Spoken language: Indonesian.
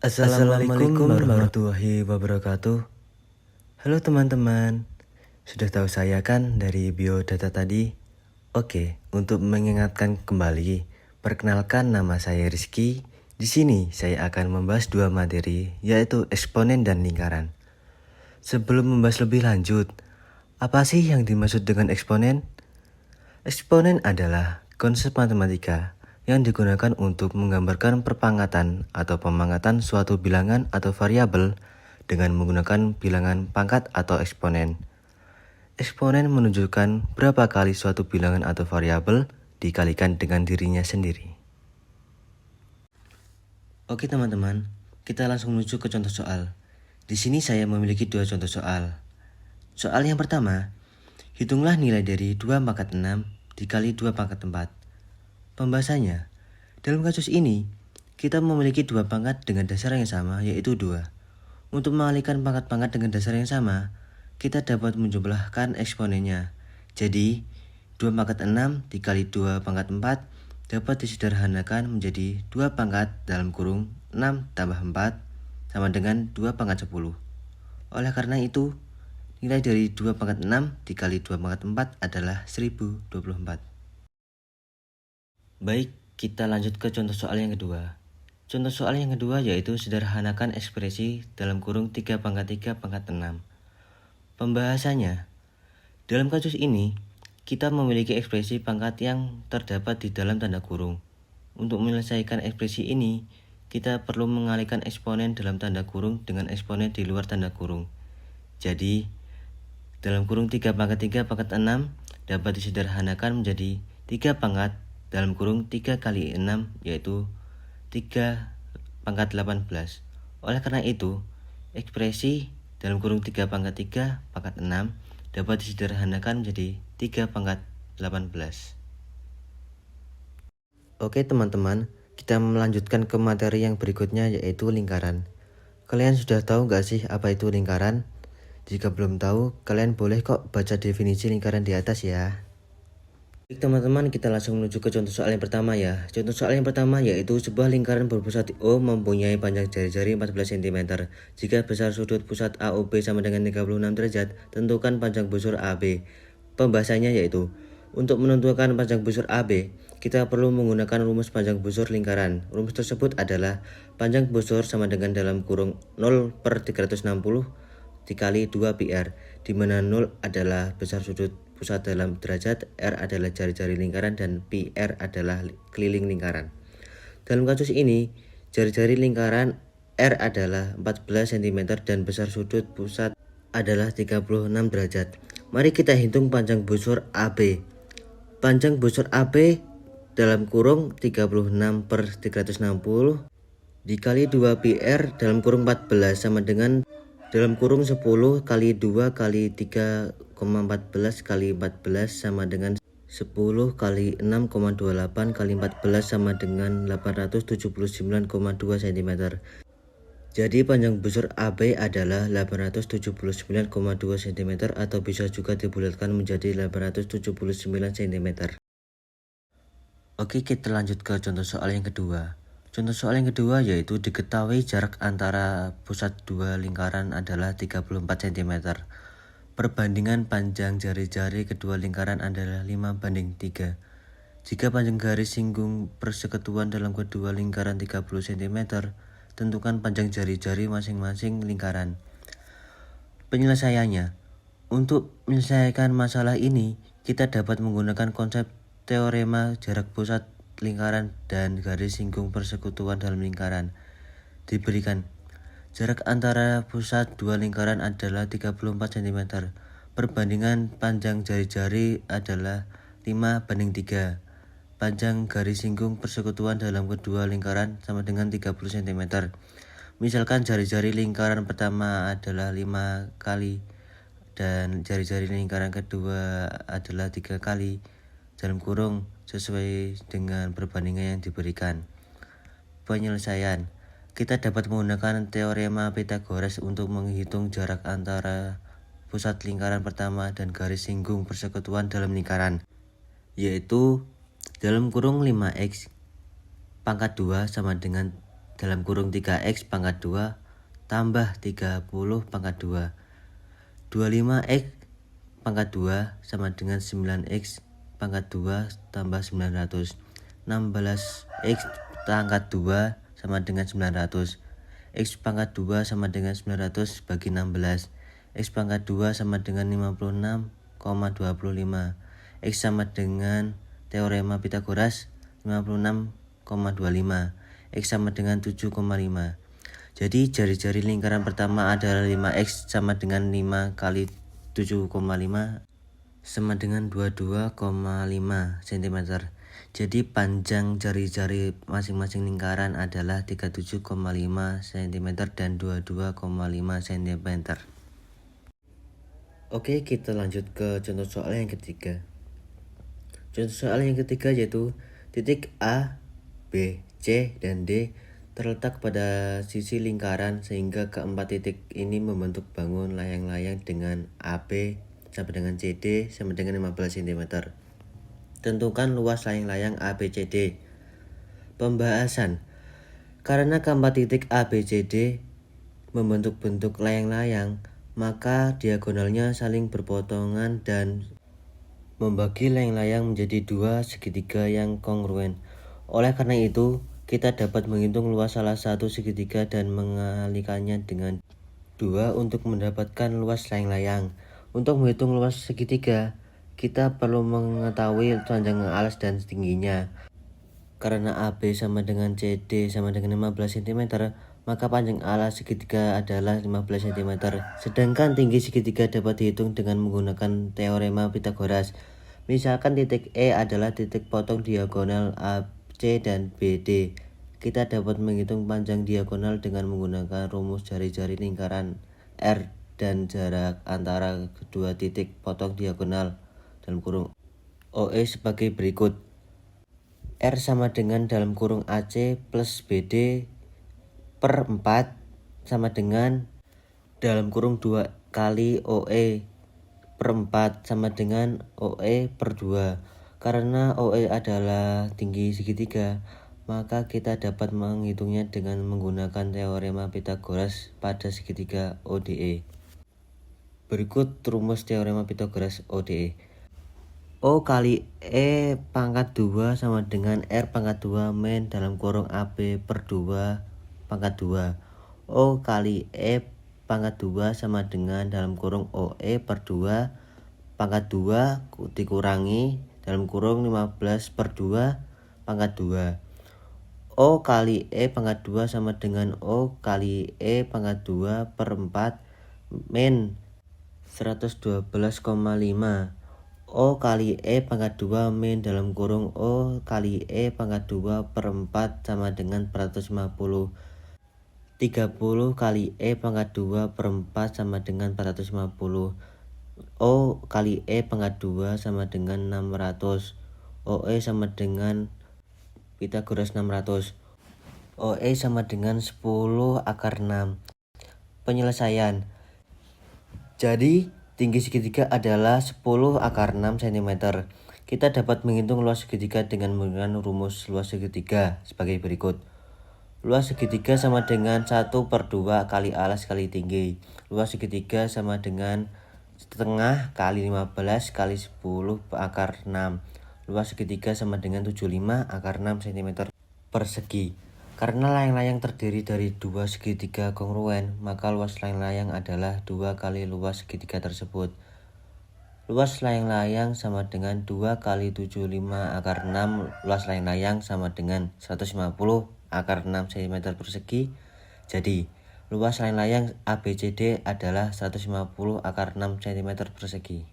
Assalamualaikum warahmatullahi wabarakatuh. Halo teman-teman, sudah tahu saya kan dari biodata tadi? Oke, untuk mengingatkan kembali, perkenalkan nama saya Rizky. Di sini saya akan membahas dua materi, yaitu eksponen dan lingkaran. Sebelum membahas lebih lanjut, apa sih yang dimaksud dengan eksponen? Eksponen adalah konsep matematika yang digunakan untuk menggambarkan perpangkatan atau pemangkatan suatu bilangan atau variabel dengan menggunakan bilangan pangkat atau eksponen. Eksponen menunjukkan berapa kali suatu bilangan atau variabel dikalikan dengan dirinya sendiri. Oke teman-teman, kita langsung menuju ke contoh soal. Di sini saya memiliki dua contoh soal. Soal yang pertama, hitunglah nilai dari 2 pangkat 6 dikali 2 pangkat 4. Pembahasannya, dalam kasus ini, kita memiliki dua pangkat dengan dasar yang sama, yaitu 2. Untuk mengalihkan pangkat-pangkat dengan dasar yang sama, kita dapat menjumlahkan eksponennya. Jadi, 2 pangkat 6 dikali 2 pangkat 4 dapat disederhanakan menjadi 2 pangkat dalam kurung 6 tambah 4 sama dengan 2 pangkat 10. Oleh karena itu, nilai dari 2 pangkat 6 dikali 2 pangkat 4 adalah 1024. Baik, kita lanjut ke contoh soal yang kedua. Contoh soal yang kedua yaitu sederhanakan ekspresi dalam kurung 3 pangkat 3 pangkat 6. Pembahasannya, dalam kasus ini, kita memiliki ekspresi pangkat yang terdapat di dalam tanda kurung. Untuk menyelesaikan ekspresi ini, kita perlu mengalihkan eksponen dalam tanda kurung dengan eksponen di luar tanda kurung. Jadi, dalam kurung 3 pangkat 3 pangkat 6 dapat disederhanakan menjadi 3 pangkat dalam kurung 3 kali 6 yaitu 3 pangkat 18. Oleh karena itu, ekspresi dalam kurung 3 pangkat 3 pangkat 6 dapat disederhanakan menjadi 3 pangkat 18. Oke teman-teman, kita melanjutkan ke materi yang berikutnya yaitu lingkaran. Kalian sudah tahu gak sih apa itu lingkaran? Jika belum tahu, kalian boleh kok baca definisi lingkaran di atas ya. Baik teman-teman, kita langsung menuju ke contoh soal yang pertama ya. Contoh soal yang pertama yaitu sebuah lingkaran berpusat O mempunyai panjang jari-jari 14 cm. Jika besar sudut pusat AOB sama dengan 36 derajat, tentukan panjang busur AB. Pembahasannya yaitu, untuk menentukan panjang busur AB, kita perlu menggunakan rumus panjang busur lingkaran. Rumus tersebut adalah panjang busur sama dengan dalam kurung 0/360 dikali 2 PR, di mana 0 adalah besar sudut pusat dalam derajat, R adalah jari-jari lingkaran, dan PR adalah keliling lingkaran. Dalam kasus ini, jari-jari lingkaran R adalah 14 cm dan besar sudut pusat adalah 36 derajat. Mari kita hitung panjang busur AB. Panjang busur AB dalam kurung 36/360 dikali 2 PR dalam kurung 14 sama dengan dalam kurung 10 kali 2 kali 3,14 kali 14 sama dengan 10 kali 6,28 kali 14 sama dengan 879,2 cm. Jadi panjang busur AB adalah 879,2 cm atau bisa juga dibulatkan menjadi 879 cm. Oke, kita lanjut ke contoh soal yang kedua. Contoh soal yang kedua yaitu diketahui jarak antara pusat dua lingkaran adalah 34 cm. Perbandingan panjang jari-jari kedua lingkaran adalah 5:3. Jika panjang garis singgung persekutuan dalam kedua lingkaran 30 cm, tentukan panjang jari-jari masing-masing lingkaran. Penyelesaiannya, untuk menyelesaikan masalah ini, kita dapat menggunakan konsep teorema jarak pusat lingkaran dan garis singgung persekutuan dalam lingkaran. Diberikan jarak antara pusat dua lingkaran adalah 34 cm. Perbandingan panjang jari-jari adalah 5:3. Panjang garis singgung persekutuan dalam kedua lingkaran sama dengan 30 cm. Misalkan jari-jari lingkaran pertama adalah 5 kali dan jari-jari lingkaran kedua adalah 3 kali, dalam kurung sesuai dengan perbandingan yang diberikan. Penyelesaian, kita dapat menggunakan teorema Pythagoras untuk menghitung jarak antara pusat lingkaran pertama dan garis singgung persekutuan dalam lingkaran, yaitu dalam kurung 5x pangkat 2 sama dengan dalam kurung 3x pangkat 2 tambah 30 pangkat 2. 25x pangkat 2 sama dengan 9x pangkat 2 tambah 900. 16x pangkat 2 sama dengan 900. X pangkat 2 sama dengan 900 bagi 16. X pangkat 2 sama dengan 56,25. X sama dengan teorema Pythagoras 56,25. X sama dengan 7,5. Jadi jari-jari lingkaran pertama adalah 5x sama dengan 5 kali 7,5 sama dengan 22,5 cm. Jadi panjang jari-jari masing-masing lingkaran adalah 37,5 cm dan 22,5 cm. Oke, kita lanjut ke contoh soal yang ketiga. Contoh soal yang ketiga yaitu titik A, B, C, dan D terletak pada sisi lingkaran sehingga keempat titik ini membentuk bangun layang-layang dengan AB sama dengan CD sama dengan 15 cm. Tentukan luas layang-layang ABCD. Pembahasan. Karena keempat titik ABCD membentuk bentuk layang-layang, maka diagonalnya saling berpotongan dan membagi layang-layang menjadi dua segitiga yang kongruen. Oleh karena itu, kita dapat menghitung luas salah satu segitiga dan mengalikannya dengan 2 untuk mendapatkan luas layang-layang. Untuk menghitung luas segitiga, kita perlu mengetahui panjang alas dan tingginya. Karena AB sama dengan CD sama dengan 15 cm, maka panjang alas segitiga adalah 15 cm. Sedangkan tinggi segitiga dapat dihitung dengan menggunakan teorema Pythagoras. Misalkan titik E adalah titik potong diagonal AC dan BD. Kita dapat menghitung panjang diagonal dengan menggunakan rumus jari-jari lingkaran R dan jarak antara kedua titik potong diagonal dalam kurung OE sebagai berikut. R sama dengan dalam kurung AC plus BD per 4 sama dengan dalam kurung 2 kali OE per 4 sama dengan OE per 2. Karena OE adalah tinggi segitiga, maka kita dapat menghitungnya dengan menggunakan teorema Pythagoras pada segitiga ODE. Berikut rumus teorema Pythagoras ODE. O kali E pangkat 2 sama dengan R pangkat 2 min dalam kurung AB per 2 pangkat 2. O kali E pangkat 2 sama dengan dalam kurung OE per 2 pangkat 2 dikurangi dalam kurung 15 per 2 pangkat 2. O kali E pangkat 2 sama dengan O kali E pangkat 2 per 4 min 112,5. O kali E pangkat 2 min dalam kurung O kali E pangkat 2 per 4 sama dengan 450. 30 kali E pangkat 2 per 4 sama dengan 450. O kali E pangkat 2 sama dengan 600. OE sama dengan Pythagoras 600. OE sama dengan 10 akar 6. Penyelesaian. Jadi tinggi segitiga adalah 10 akar 6 cm. Kita dapat menghitung luas segitiga dengan menggunakan rumus luas segitiga sebagai berikut. Luas segitiga sama dengan 1 per 2 kali alas kali tinggi. Luas segitiga sama dengan setengah kali 15 kali 10 akar 6. Luas segitiga sama dengan 75 akar 6 cm persegi. Karena layang-layang terdiri dari dua segitiga kongruen, maka luas layang-layang adalah 2 kali luas segitiga tersebut. Luas layang-layang sama dengan 2 kali 75 akar 6. Luas layang-layang sama dengan 150 akar 6 cm persegi. Jadi, luas layang-layang ABCD adalah 150 akar 6 cm persegi.